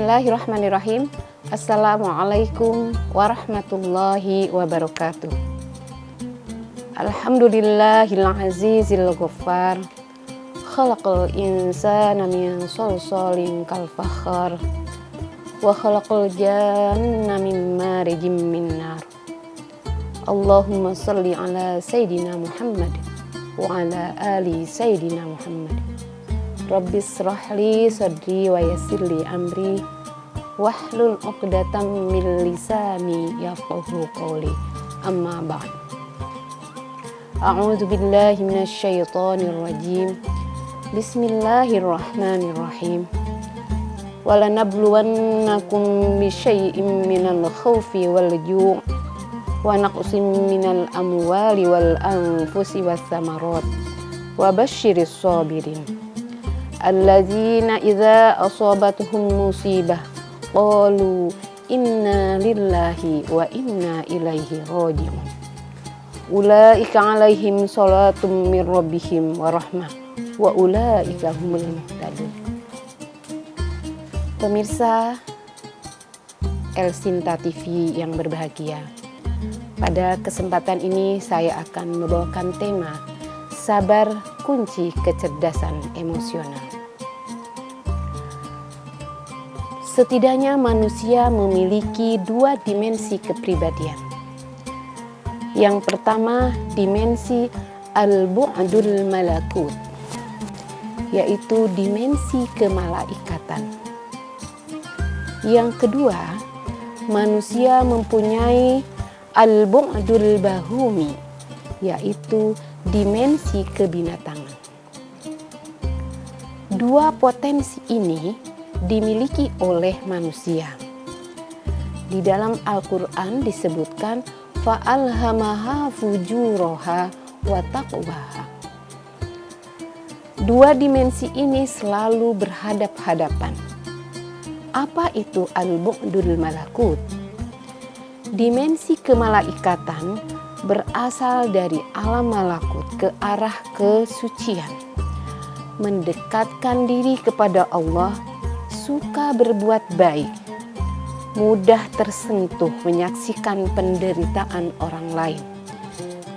Bismillahirrahmanirrahim. Assalamualaikum warahmatullahi wabarakatuh. Alhamdulillahil azizil ghaffar. Khalaqal insana min shalshalin kal fakhar. Wa khalaqal janna min marijim min nar. Allahumma salli ala Sayyidina Muhammad wa ala ali Sayyidina Muhammad. Rabbis shrahli sadri wa yassirli amri wahlul 'uqdatam min lisani yafqahu qawli. Amma ba'd. A'udzu billahi minasy syaithanir rajim. Bismillahirrahmanirrahim. Walanabluwannakum bisyai'im minal khaufi wal ju' wa naqsim minal amwali wal anfusi was samarat wa basyiris sabirin alladzina idza asabatuhum musibah qalu inna lillahi wa inna ilaihi raji'un. Ulaika alaihim salatum mir rabbihim wa rahmah wa ulaika humul muhtadun. Pemirsa Elsinta TV yang berbahagia, pada kesempatan ini saya akan membawakan tema sabar kunci kecerdasan emosional. Setidaknya manusia memiliki dua dimensi kepribadian. Yang pertama, dimensi al-bu'dul malakut, yaitu dimensi kemalaikatan. Yang kedua, manusia mempunyai al-bu'dul bahumi, yaitu dimensi kebinatangan. Dua potensi ini dimiliki oleh manusia. Di dalam Al-Quran disebutkan fa'alhamaha fujuraha wa taqwaha. Dua dimensi ini selalu berhadap-hadapan. Apa itu al-bu'dul malakut? Dimensi kemalaikatan berasal dari alam malakut ke arah kesucian, mendekatkan diri kepada Allah, suka berbuat baik, mudah tersentuh menyaksikan penderitaan orang lain.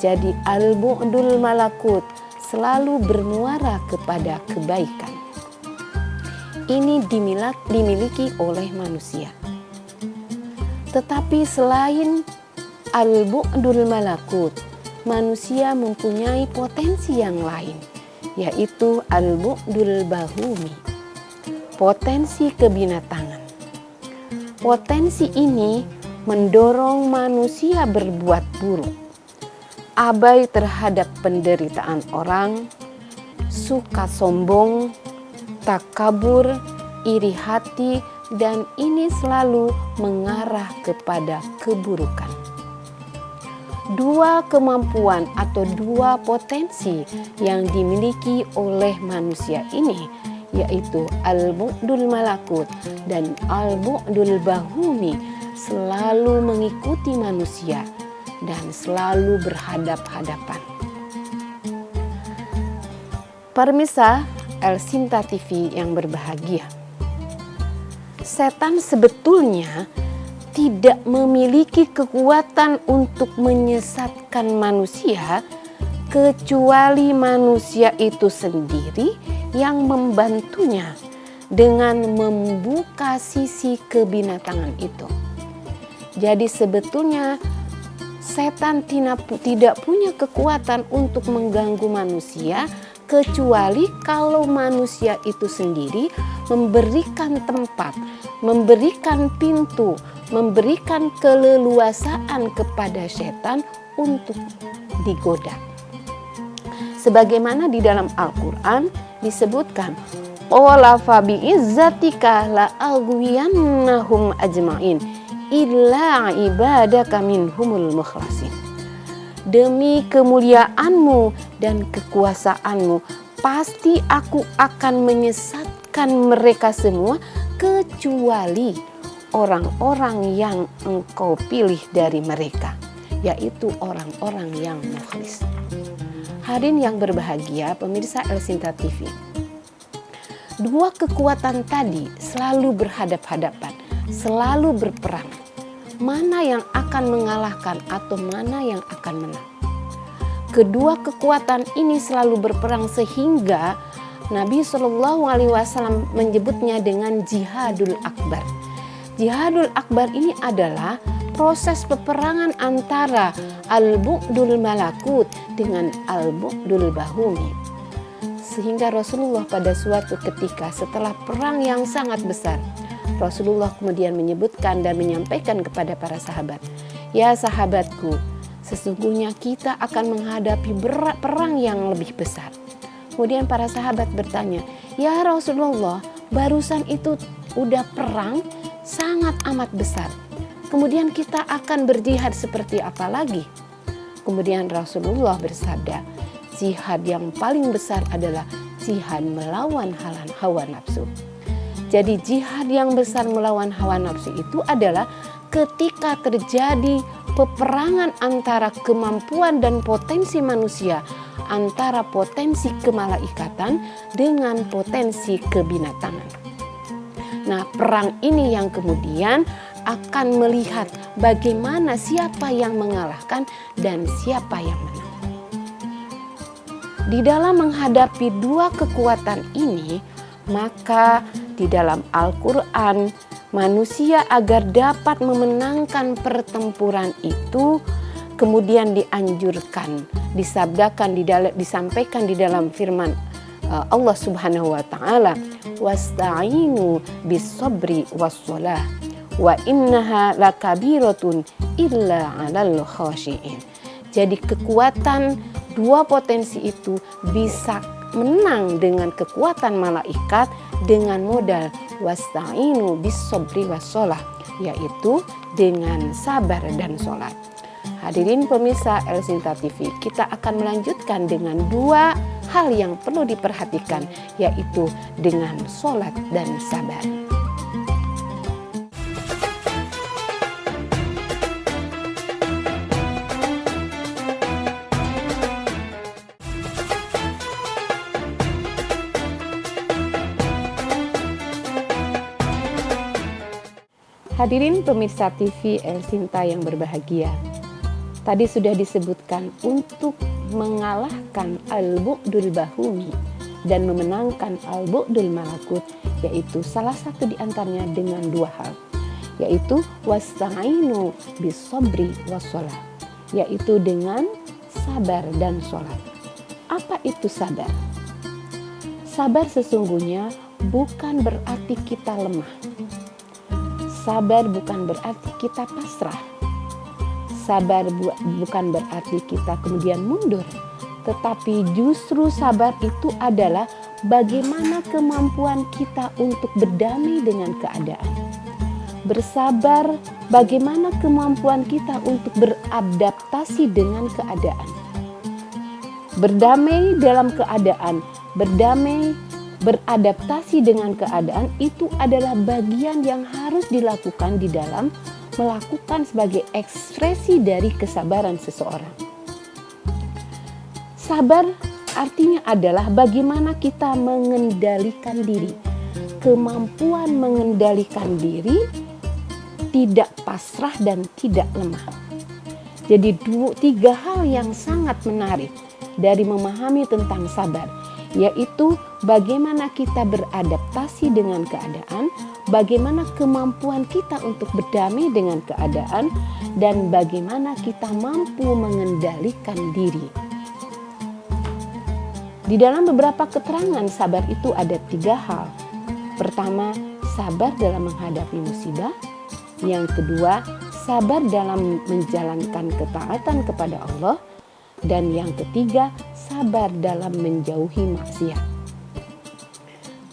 Jadi al-bu'dul malakut selalu bermuara kepada kebaikan. Ini dimiliki oleh manusia. Tetapi selain al-bu'dul malakut, manusia mempunyai potensi yang lain, yaitu al-bu'dul bahumi, potensi kebinatangan. Potensi ini mendorong manusia berbuat buruk, abai terhadap penderitaan orang, suka sombong, takabur, iri hati, dan ini selalu mengarah kepada keburukan. Dua kemampuan atau dua potensi yang dimiliki oleh manusia ini, yaitu al-bu'dul malakut dan al-bu'dul bahumi, selalu mengikuti manusia dan selalu berhadap-hadapan. Pemirsa Elsinta TV yang berbahagia, setan sebetulnya tidak memiliki kekuatan untuk menyesatkan manusia kecuali manusia itu sendiri yang membantunya dengan membuka sisi kebinatangan itu. Jadi sebetulnya setan tidak punya kekuatan untuk mengganggu manusia kecuali kalau manusia itu sendiri memberikan tempat, memberikan pintu, memberikan keleluasaan kepada setan untuk digoda. Sebagaimana di dalam Al-Quran disebutkan, qala fa bi'izzatika la aghwiyannahum ajma'in illa ibadaka minhumul mukhlasin. Demi kemuliaanmu dan kekuasaanmu, pasti aku akan menyesatkan mereka semua kecuali orang-orang yang engkau pilih dari mereka, yaitu orang-orang yang mukhlis. Hadirin yang berbahagia, pemirsa Elsinta TV, Dua kekuatan tadi selalu berhadap-hadapan, selalu berperang. Mana yang akan mengalahkan atau mana yang akan menang? Kedua kekuatan ini selalu berperang sehingga Nabi SAW menyebutnya dengan jihadul akbar. Jihadul akbar ini adalah proses peperangan antara al-bu'dul malakut dengan al-bu'dul bahumi. Sehingga Rasulullah pada suatu ketika setelah perang yang sangat besar, Rasulullah kemudian menyebutkan dan menyampaikan kepada para sahabat, "Ya sahabatku, sesungguhnya kita akan menghadapi perang yang lebih besar." Kemudian para sahabat bertanya, "Ya Rasulullah, barusan itu udah perang sangat amat besar. Kemudian kita akan berjihad seperti apa lagi?" Kemudian Rasulullah bersabda, jihad yang paling besar adalah jihad melawan hawa nafsu. Jadi jihad yang besar melawan hawa nafsu itu adalah ketika terjadi peperangan antara kemampuan dan potensi manusia, antara potensi kemalaikatan dengan potensi kebinatangan. Nah, perang ini yang kemudian akan melihat bagaimana siapa yang mengalahkan dan siapa yang menang. Di dalam menghadapi dua kekuatan ini, maka di dalam Al-Quran, manusia agar dapat memenangkan pertempuran itu kemudian dianjurkan, disabdakan, disampaikan di dalam firman Allah Subhanahu wa taala, "Wasta'inu bis-sabri was-shalah wa innaha lakabiratun illa 'alal khashiin." Jadi kekuatan dua potensi itu bisa menang dengan kekuatan malaikat dengan modal wasta'inu bis-sabri was-shalah, yaitu dengan sabar dan sholat. Hadirin pemirsa El Sinta TV, kita akan melanjutkan dengan dua hal yang perlu diperhatikan, yaitu dengan sholat dan sabar. Hadirin pemirsa TV El Sinta yang berbahagia, tadi sudah disebutkan untuk mengalahkan al-bu'dul bahumi dan memenangkan al-bu'dul malakut, yaitu salah satu di antaranya dengan dua hal, yaitu wasta'inu bis-sabri was-shalah, yaitu dengan sabar dan sholat. Apa itu sabar? Sabar sesungguhnya bukan berarti kita lemah. Sabar bukan berarti kita pasrah. Sabar bukan berarti kita kemudian mundur. Tetapi justru sabar itu adalah bagaimana kemampuan kita untuk berdamai dengan keadaan. Bersabar bagaimana kemampuan kita untuk beradaptasi dengan keadaan. Berdamai dalam keadaan, beradaptasi dengan keadaan itu adalah bagian yang harus dilakukan di dalam melakukan sebagai ekspresi dari kesabaran seseorang. Sabar artinya adalah bagaimana kita mengendalikan diri. Kemampuan mengendalikan diri, tidak pasrah dan tidak lemah. Jadi tiga hal yang sangat menarik dari memahami tentang sabar, yaitu bagaimana kita beradaptasi dengan keadaan, bagaimana kemampuan kita untuk berdamai dengan keadaan, dan bagaimana kita mampu mengendalikan diri. Di dalam beberapa keterangan sabar itu ada tiga hal. Pertama, sabar dalam menghadapi musibah. Yang kedua, sabar dalam menjalankan ketaatan kepada Allah. Dan yang ketiga, sabar dalam menjauhi maksiat.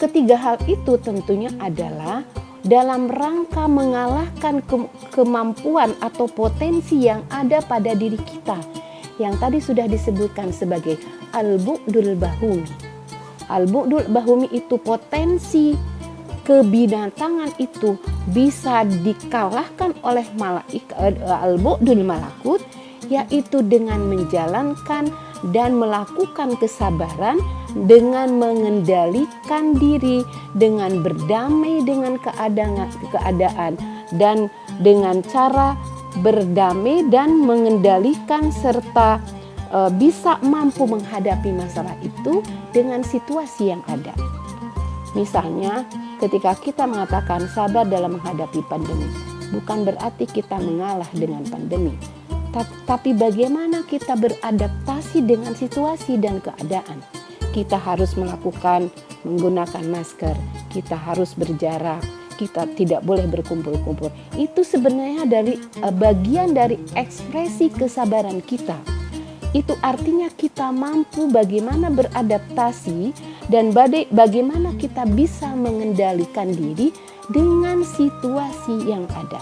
Ketiga hal itu tentunya adalah dalam rangka mengalahkan kemampuan atau potensi yang ada pada diri kita, yang tadi sudah disebutkan sebagai al-bu'dul bahumi. Al-bu'dul bahumi itu potensi kebinatangan itu bisa dikalahkan oleh al-bu'dul malakut, yaitu dengan menjalankan dan melakukan kesabaran dengan mengendalikan diri, dengan berdamai dengan keadaan dan dengan cara berdamai dan mengendalikan serta bisa mampu menghadapi masalah itu dengan situasi yang ada. Misalnya ketika kita mengatakan sabar dalam menghadapi pandemi, bukan berarti kita mengalah dengan pandemi, tapi bagaimana kita beradaptasi dengan situasi dan keadaan. Kita harus menggunakan masker, kita harus berjarak, kita tidak boleh berkumpul-kumpul. Itu sebenarnya bagian dari ekspresi kesabaran kita. Itu artinya kita mampu bagaimana beradaptasi dan bagaimana kita bisa mengendalikan diri dengan situasi yang ada.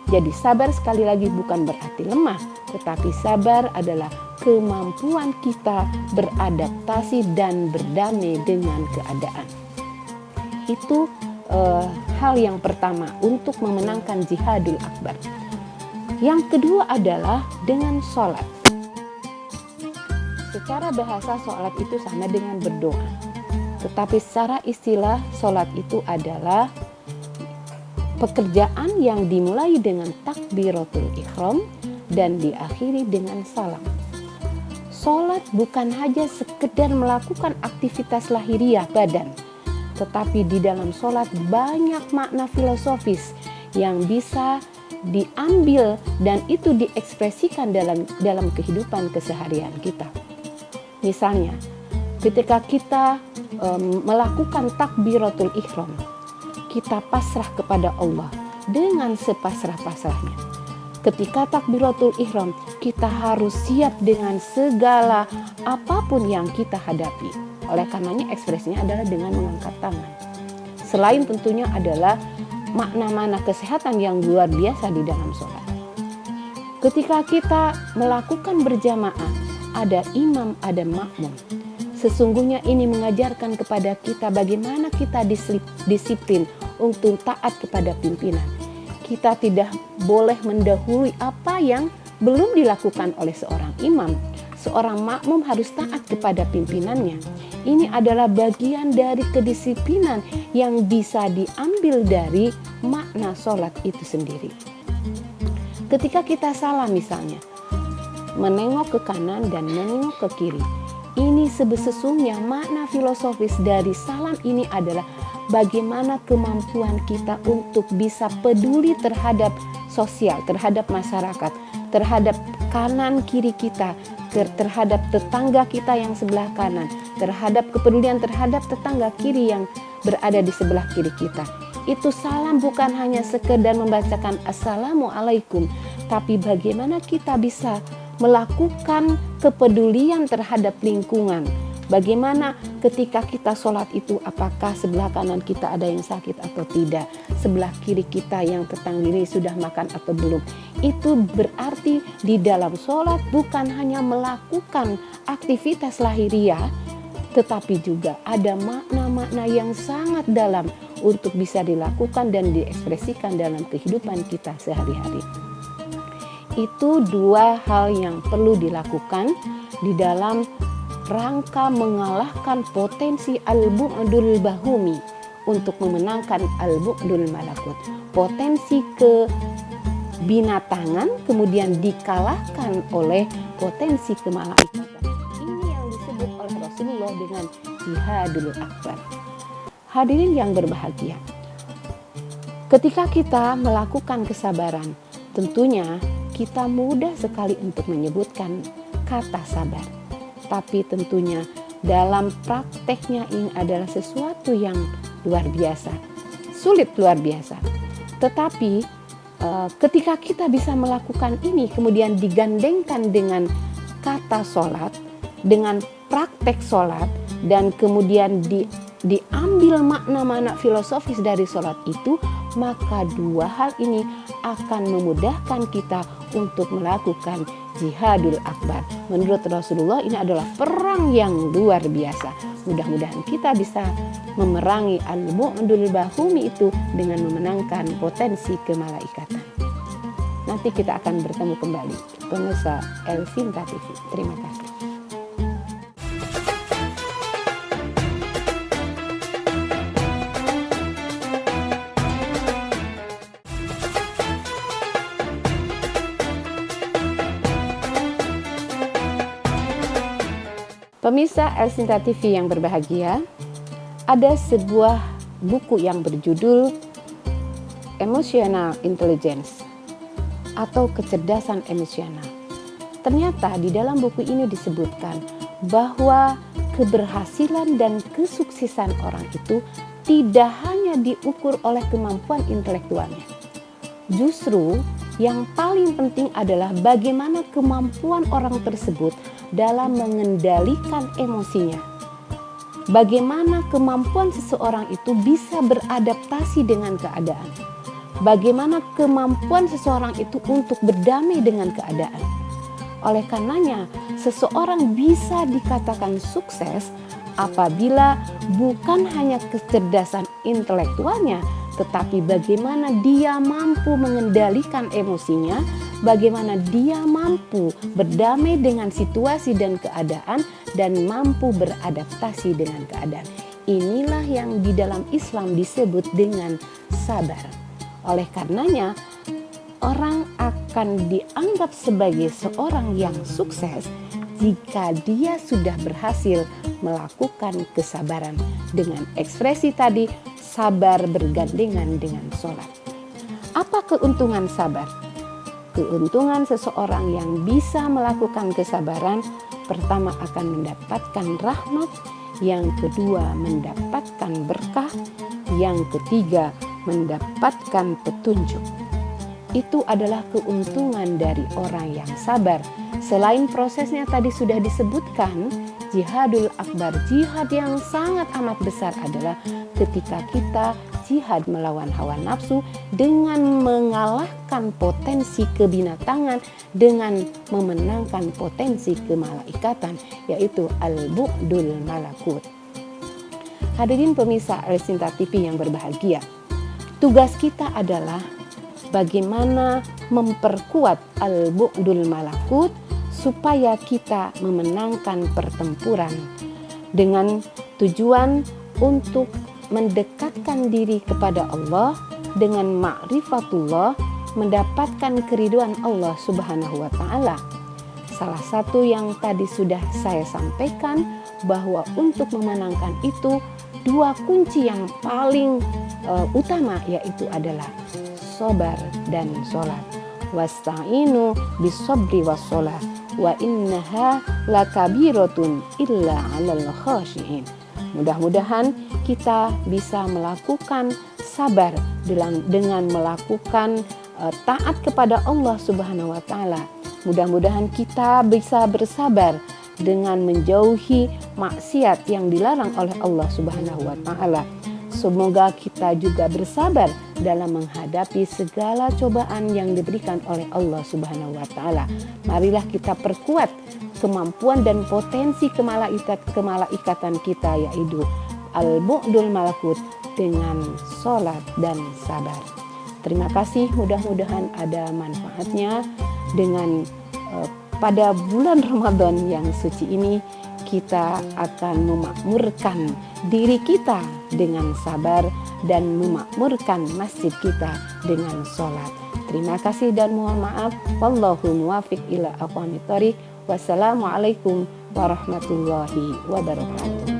Jadi sabar sekali lagi bukan berarti lemah, tetapi sabar adalah kemampuan kita beradaptasi dan berdamai dengan keadaan. Itu hal yang pertama untuk memenangkan jihadul akbar. Yang kedua adalah dengan sholat. Secara bahasa sholat itu sama dengan berdoa. Tetapi secara istilah sholat itu adalah pekerjaan yang dimulai dengan takbiratul ihram dan diakhiri dengan salam. Sholat bukan hanya sekedar melakukan aktivitas lahiriah badan, tetapi di dalam sholat banyak makna filosofis yang bisa diambil dan itu diekspresikan dalam kehidupan keseharian kita. Misalnya, ketika kita melakukan takbiratul ihram, kita pasrah kepada Allah dengan sepasrah-pasrahnya. Ketika takbiratul ihram, kita harus siap dengan segala apapun yang kita hadapi. Oleh karenanya ekspresinya adalah dengan mengangkat tangan. Selain tentunya adalah makna-makna kesehatan yang luar biasa di dalam sholat. Ketika kita melakukan berjamaah, ada imam, ada makmum. Sesungguhnya ini mengajarkan kepada kita bagaimana kita disiplin untuk taat kepada pimpinan. Kita tidak boleh mendahului apa yang belum dilakukan oleh seorang imam. Seorang makmum harus taat kepada pimpinannya. Ini adalah bagian dari kedisiplinan yang bisa diambil dari makna sholat itu sendiri. Ketika kita salah misalnya, menengok ke kanan dan menengok ke kiri. Ini sesungguhnya makna filosofis dari salam ini adalah bagaimana kemampuan kita untuk bisa peduli terhadap sosial, terhadap masyarakat, terhadap kanan kiri kita, terhadap tetangga kita yang sebelah kanan, terhadap kepedulian terhadap tetangga kiri yang berada di sebelah kiri kita. Itu salam bukan hanya sekedar membacakan assalamualaikum, tapi bagaimana kita bisa melakukan kepedulian terhadap lingkungan. Bagaimana ketika kita sholat itu, apakah sebelah kanan kita ada yang sakit atau tidak, sebelah kiri kita yang tetangga ini sudah makan atau belum. Itu berarti di dalam sholat bukan hanya melakukan aktivitas lahiriah, tetapi juga ada makna-makna yang sangat dalam untuk bisa dilakukan dan diekspresikan dalam kehidupan kita sehari-hari. Itu dua hal yang perlu dilakukan di dalam rangka mengalahkan potensi al-bu'dul bahumi untuk memenangkan al-bu'dul malakut. Potensi kebinatangan kemudian dikalahkan oleh potensi kemalaikatan. Ini yang disebut oleh Rasulullah dengan jihadul akbar. Hadirin yang berbahagia, ketika kita melakukan kesabaran, tentunya kita mudah sekali untuk menyebutkan kata sabar. Tapi tentunya dalam prakteknya ini adalah sesuatu yang luar biasa. Sulit luar biasa. Tetapi ketika kita bisa melakukan ini kemudian digandengkan dengan kata sholat, dengan praktek sholat, dan kemudian diambil makna-makna filosofis dari sholat itu, maka dua hal ini akan memudahkan kita untuk melakukan jihadul akbar. Menurut Rasulullah ini adalah perang yang luar biasa. Mudah-mudahan kita bisa memerangi al-bu'dul bahumi itu dengan memenangkan potensi kemalaikatan. Nanti kita akan bertemu kembali. Pemirsa El Sinta TV. Terima kasih. Pemirsa El Sinta TV yang berbahagia, ada sebuah buku yang berjudul Emotional Intelligence atau kecerdasan emosional. Ternyata di dalam buku ini disebutkan bahwa keberhasilan dan kesuksesan orang itu tidak hanya diukur oleh kemampuan intelektualnya. Justru yang paling penting adalah bagaimana kemampuan orang tersebut dalam mengendalikan emosinya. Bagaimana kemampuan seseorang itu bisa beradaptasi dengan keadaan. Bagaimana kemampuan seseorang itu untuk berdamai dengan keadaan. Oleh karenanya, seseorang bisa dikatakan sukses apabila bukan hanya kecerdasan intelektualnya, tetapi bagaimana dia mampu mengendalikan emosinya, bagaimana dia mampu berdamai dengan situasi dan keadaan, dan mampu beradaptasi dengan keadaan. Inilah yang di dalam Islam disebut dengan sabar. Oleh karenanya, orang akan dianggap sebagai seorang yang sukses jika dia sudah berhasil melakukan kesabaran dengan ekspresi tadi, sabar bergandengan dengan sholat. Apa keuntungan sabar? Keuntungan seseorang yang bisa melakukan kesabaran, pertama akan mendapatkan rahmat, yang kedua mendapatkan berkah, yang ketiga mendapatkan petunjuk. Itu adalah keuntungan dari orang yang sabar. Selain prosesnya tadi sudah disebutkan, jihadul akbar, jihad yang sangat amat besar adalah ketika kita jihad melawan hawa nafsu dengan mengalahkan potensi kebinatangan, dengan memenangkan potensi kemalaikatan, yaitu al-bu'dul malakut. Hadirin pemirsa El Sinta TV yang berbahagia, tugas kita adalah bagaimana memperkuat al-bu'dul malakut supaya kita memenangkan pertempuran dengan tujuan untuk mendekatkan diri kepada Allah dengan ma'rifatullah, mendapatkan keriduan Allah Subhanahu wa taala. Salah satu yang tadi sudah saya sampaikan bahwa untuk memenangkan itu dua kunci yang paling utama, yaitu adalah sabar dan sholat. Wasta'inu bisobri wassolat wa innaha lakabiratun illa 'alal khashi'in. Mudah-mudahan kita bisa melakukan sabar dengan melakukan taat kepada Allah Subhanahu wa taala. Mudah-mudahan kita bisa bersabar dengan menjauhi maksiat yang dilarang oleh Allah Subhanahu wa taala. Semoga kita juga bersabar dalam menghadapi segala cobaan yang diberikan oleh Allah Subhanahu wa taala. Marilah kita perkuat kemampuan dan potensi kemalaikatan kita, yaitu al-bu'dul malakut, dengan sholat dan sabar. Terima kasih, mudah-mudahan ada manfaatnya. Dengan pada bulan Ramadan yang suci ini, kita akan memakmurkan diri kita dengan sabar dan memakmurkan masjid kita dengan sholat. Terima kasih dan mohon maaf. Wallahu muwaffiq ila aqwamit thoriq. Wassalamualaikum warahmatullahi wabarakatuh.